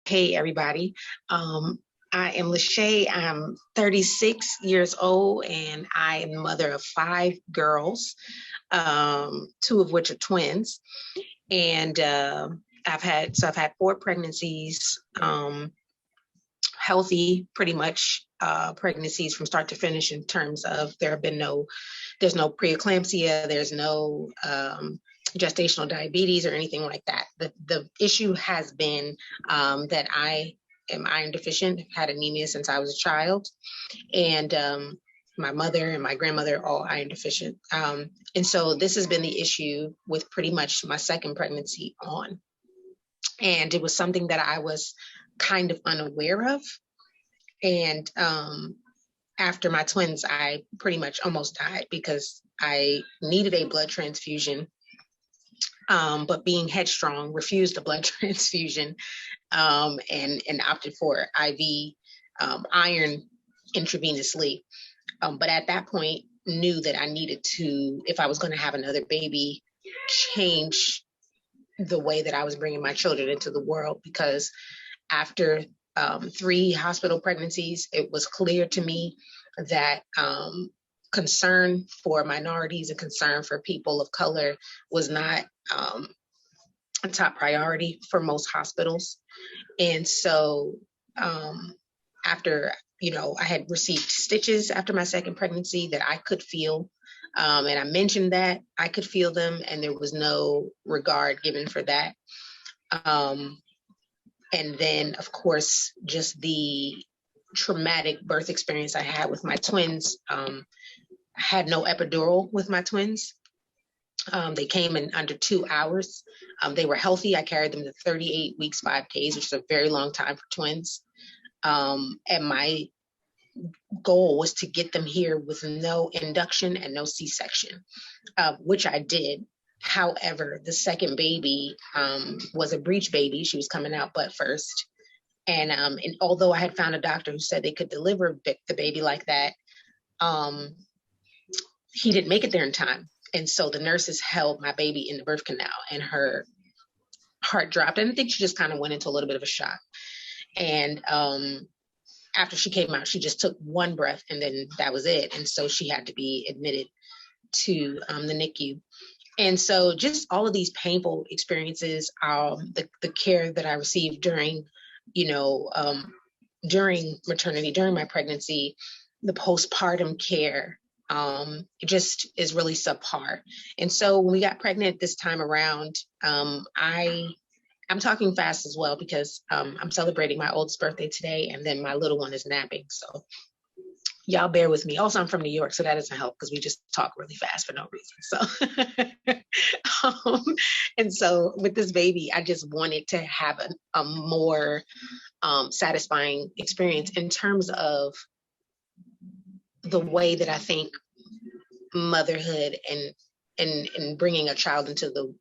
Hey, everybody. I am Shaye. I'm 36 years old, and I am the mother of 5 girls, two of which are twins. And I've had 4 pregnancies, healthy, pretty much pregnancies from start to finish. In terms of there's no preeclampsia, there's no gestational diabetes or anything like that. The issue has been that I am iron deficient, had anemia since I was a child, and my mother and my grandmother are all iron deficient. And so this has been the issue with pretty much my second pregnancy on. And it was something that I was kind of unaware of. And after my twins, I pretty much almost died because I needed a blood transfusion, but being headstrong, refused a blood transfusion, and opted for IV iron intravenously. But at that point, knew that I needed to, if I was going to have another baby, change the way that I was bringing my children into the world, because after 3 hospital pregnancies, it was clear to me that concern for minorities and concern for people of color was not a top priority for most hospitals. And so after, I had received stitches after my second pregnancy that I could feel. And I mentioned that I could feel them, and there was no regard given for that. And then, of course, just the traumatic birth experience I had with my twins. I had no epidural with my twins. They came in under 2 hours. They were healthy. I carried them to 38 weeks, 5 days, which is a very long time for twins. And my goal was to get them here with no induction and no C-section, which I did. However, the second baby was a breech baby. She was coming out butt first. And although I had found a doctor who said they could deliver the baby like that, he didn't make it there in time. And so the nurses held my baby in the birth canal, and her heart dropped. And I think she just kind of went into a little bit of a shock. And after she came out, she just took one breath, and then that was it. And so she had to be admitted to the NICU. And so just all of these painful experiences, the care that I received during maternity, during my pregnancy, the postpartum care, it just is really subpar. And so when we got pregnant this time around, I'm talking fast as well because I'm celebrating my oldest birthday today, and then my little one is napping. So y'all bear with me. Also, I'm from New York, so that doesn't help because we just talk really fast for no reason. So, and so with this baby, I just wanted to have a more satisfying experience in terms of the way that I think motherhood and bringing a child into the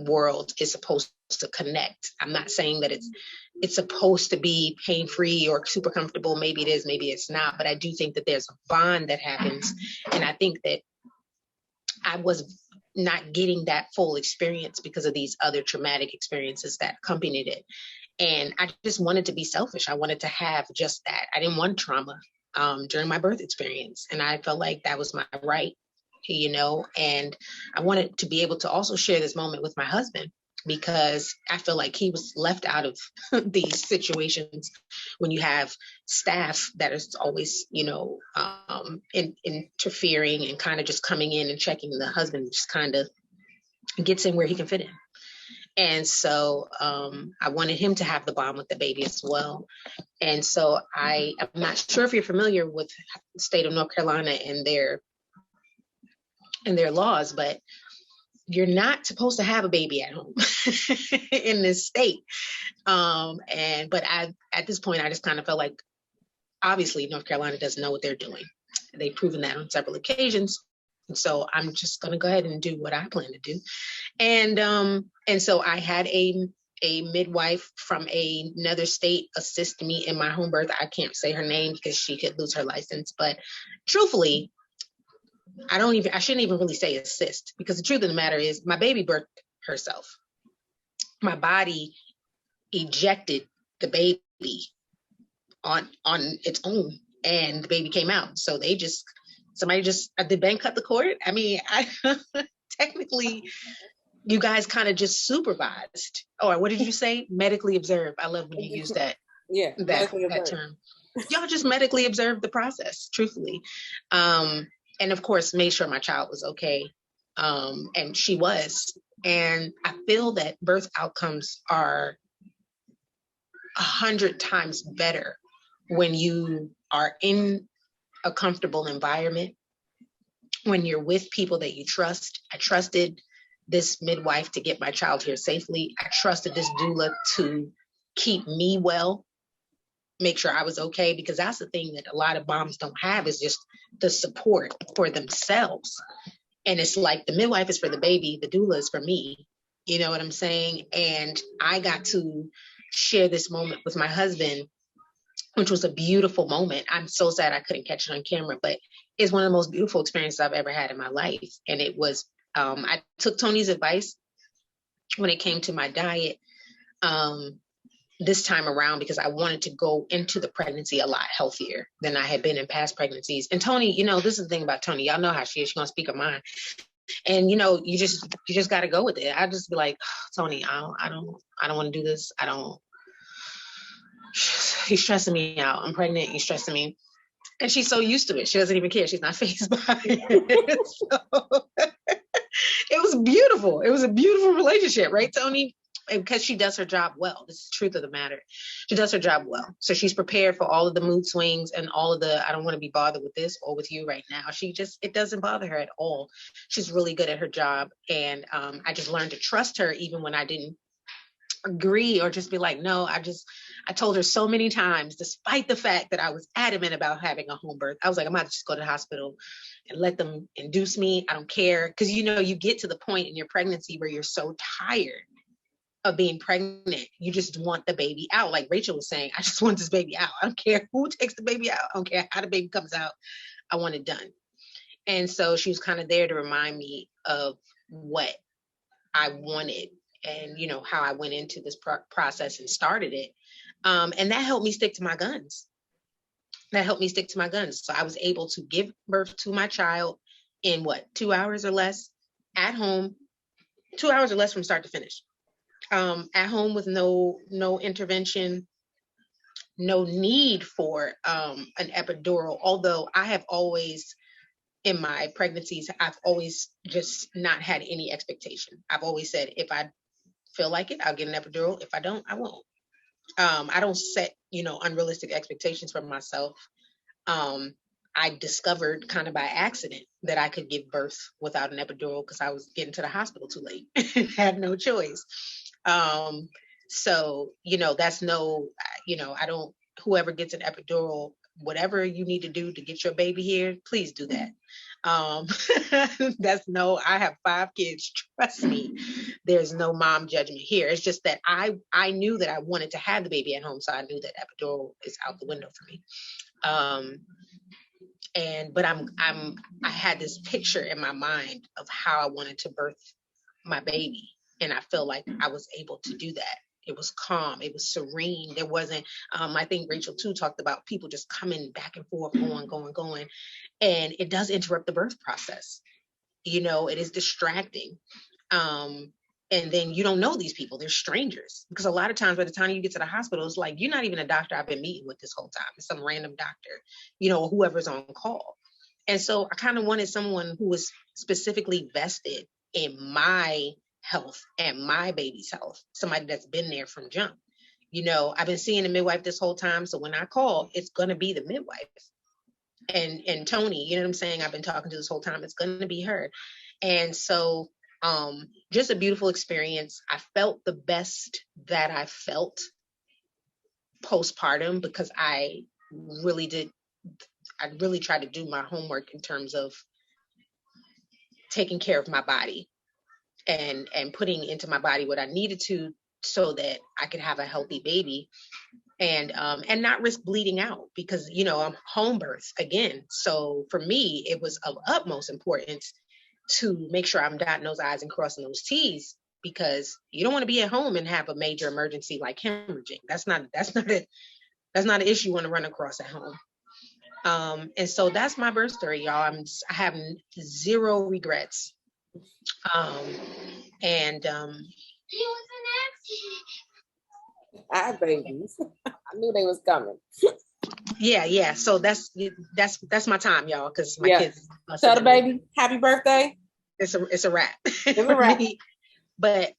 world is supposed to connect. I'm not saying that it's supposed to be pain-free or super comfortable. Maybe it is, maybe it's not, but I do think that there's a bond that happens. And I think that I was not getting that full experience because of these other traumatic experiences that accompanied it. And I just wanted to be selfish. I wanted to have just that. I didn't want trauma during my birth experience. And I felt like that was my right, and I wanted to be able to also share this moment with my husband, because I feel like he was left out of these situations when you have staff that is always, interfering and kind of just coming in and checking. The husband just kind of gets in where he can fit in. And so I wanted him to have the bond with the baby as well. And so I'm not sure if you're familiar with the state of North Carolina and their laws, but you're not supposed to have a baby at home in this state. But at this point, I just kind of felt like, obviously, North Carolina doesn't know what they're doing. They've proven that on several occasions. And so I'm just going to go ahead and do what I plan to do. And so I had a midwife from another state assist me in my home birth. I can't say her name because she could lose her license, but truthfully, I shouldn't even really say assist, because the truth of the matter is my baby birthed herself. My body ejected the baby on its own, and the baby came out. So somebody just, did the bank cut the cord? I mean, I technically, you guys kind of just supervised, or what did you say? Medically observed. I love when you use that. Yeah, that term. Y'all just medically observed the process, truthfully. And of course, made sure my child was okay. And she was. And I feel that birth outcomes are 100 times better when you are in a comfortable environment, when you're with people that you trust. I trusted this midwife to get my child here safely. I trusted this doula to keep me well, make sure I was okay, because that's the thing that a lot of moms don't have, is just the support for themselves. And it's like the midwife is for the baby, the doula is for me. You know what I'm saying? And I got to share this moment with my husband, which was a beautiful moment. I'm so sad I couldn't catch it on camera, but it's one of the most beautiful experiences I've ever had in my life. And it was, I took Tony's advice when it came to my diet this time around, because I wanted to go into the pregnancy a lot healthier than I had been in past pregnancies. And Tony, you know, this is the thing about Tony. Y'all know how she is. She's gonna speak her mind. And you know, you just got to go with it. I just be like, Tony, I don't want to do this. He's stressing me out. I'm pregnant. He's stressing me. And she's so used to it. She doesn't even care. She's not fazed by it. So, it was beautiful. It was a beautiful relationship, right, Tony? Because she does her job well. This is the truth of the matter. She does her job well. So she's prepared for all of the mood swings and all of the, I don't want to be bothered with this or with you right now. It doesn't bother her at all. She's really good at her job. And I just learned to trust her even when I didn't agree, or just be like, no, I told her so many times, despite the fact that I was adamant about having a home birth, I was like, I might just go to the hospital and let them induce me. I don't care. Because, you know, you get to the point in your pregnancy where you're so tired of being pregnant, you just want the baby out. Like Rachel was saying, I just want this baby out. I don't care who takes the baby out. I don't care how the baby comes out. I want it done. And so she was kind of there to remind me of what I wanted, and, you know, how I went into this process and started it. And that helped me stick to my guns. So I was able to give birth to my child in 2 hours or less at home, 2 hours or less from start to finish. At home with no intervention, no need for an epidural. Although I have always, in my pregnancies, I've always just not had any expectation. I've always said, if I feel like it, I'll get an epidural. If I don't, I won't. I don't set, unrealistic expectations for myself. I discovered kind of by accident that I could give birth without an epidural because I was getting to the hospital too late. Had no choice. So, that's I don't, whoever gets an epidural, whatever you need to do to get your baby here, please do that. I have 5 kids. Trust me, there's no mom judgment here. It's just that I knew that I wanted to have the baby at home. So I knew that epidural is out the window for me. But I had this picture in my mind of how I wanted to birth my baby. And I feel like I was able to do that. It was calm. It was serene. There wasn't, I think Rachel too talked about people just coming back and forth, going. And it does interrupt the birth process. It is distracting. And then you don't know these people. They're strangers. Because a lot of times by the time you get to the hospital, it's like, you're not even a doctor I've been meeting with this whole time. It's some random doctor, whoever's on call. And so I kind of wanted someone who was specifically vested in my health and my baby's health. Somebody that's been there from jump. I've been seeing the midwife this whole time. So when I call, it's going to be the midwife. And Tony, you know what I'm saying? I've been talking to this whole time. It's going to be her. And so just a beautiful experience. I felt the best that I felt postpartum because I really tried to do my homework in terms of taking care of my body and putting into my body what I needed to so that I could have a healthy baby and not risk bleeding out because, I'm home birth again. So for me, it was of utmost importance to make sure I'm dotting those I's and crossing those T's because you don't want to be at home and have a major emergency like hemorrhaging. That's not an issue you want to run across at home. And so that's my birth story, y'all. I have zero regrets. And I had babies. I knew they was coming. yeah. So that's my time, y'all, because my kids. Tell the baby happy birthday. It's a wrap. It's a wrap. But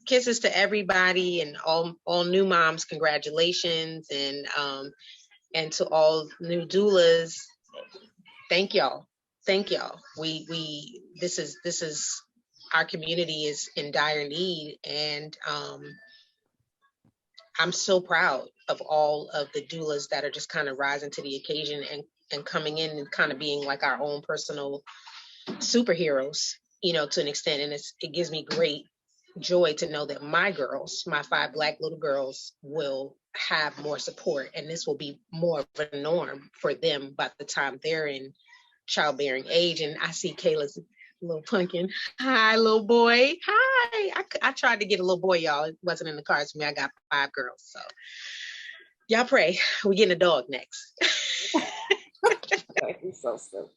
kisses to everybody and all new moms, congratulations, and to all new doulas, thank y'all. We this is our community is in dire need, and I'm so proud of all of the doulas that are just kind of rising to the occasion and coming in and kind of being like our own personal superheroes, to an extent. And it gives me great joy to know that my girls, my 5 Black little girls, will have more support, and this will be more of a norm for them by the time they're in childbearing age. And I see Kayla's little pumpkin. Hi, little boy. Hi. I tried to get a little boy, y'all. It wasn't in the cards for me. I got 5 girls. So y'all pray. We're getting a dog next. He's so silly.